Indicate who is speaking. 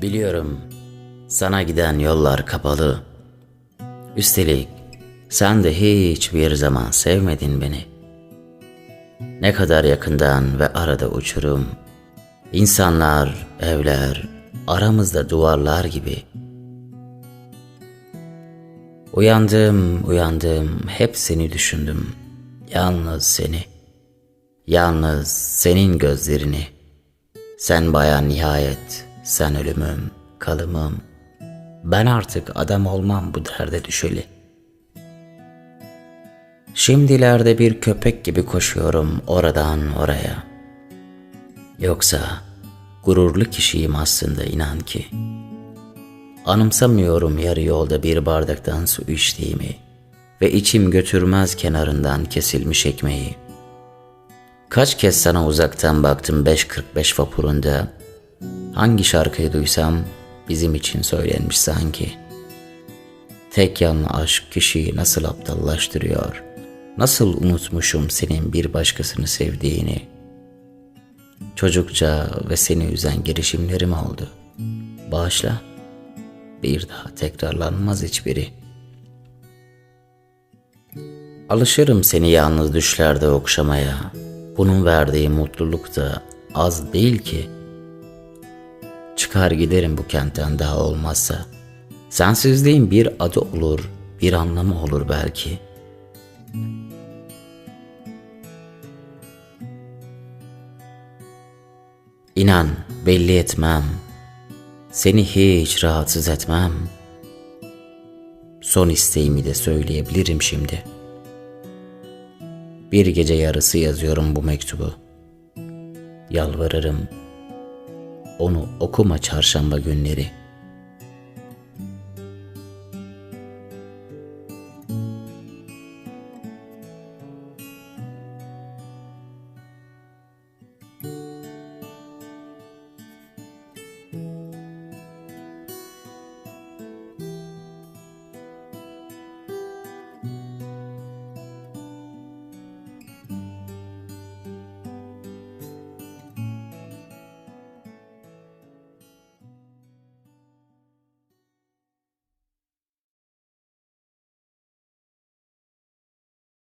Speaker 1: Biliyorum, sana giden yollar kapalı. Üstelik sen de hiçbir zaman sevmedin beni. Ne kadar yakından ve arada uçurum. İnsanlar, evler, aramızda duvarlar gibi. Uyandım, hep seni düşündüm. Yalnız seni. Yalnız senin gözlerini. Sen bayan nihayet, sen ölümüm, kalımım. Ben artık adam olmam bu derde düşeli. Şimdilerde bir köpek gibi koşuyorum oradan oraya. Yoksa gururlu kişiyim aslında, inan ki. Anımsamıyorum yarı yolda bir bardaktan su içtiğimi ve içim götürmez kenarından kesilmiş ekmeği. Kaç kez sana uzaktan baktım 5.45 vapurunda. Hangi şarkıyı duysam bizim için söylenmiş sanki. Tek yanlı aşk kişiyi nasıl aptallaştırıyor. Nasıl unutmuşum senin bir başkasını sevdiğini. Çocukça ve seni üzen girişimlerim oldu. Bağışla, bir daha tekrarlanmaz hiçbiri. Alışırım seni yalnız düşlerde okşamaya. Bunun verdiği mutluluk da az değil ki. Çıkar giderim bu kentten daha olmazsa. Sensizliğin bir adı olur, bir anlamı olur belki. İnan, belli etmem. Seni hiç rahatsız etmem. Son isteğimi de söyleyebilirim şimdi. Bir gece yarısı yazıyorum bu mektubu. Yalvarırım, onu okuma çarşamba günleri.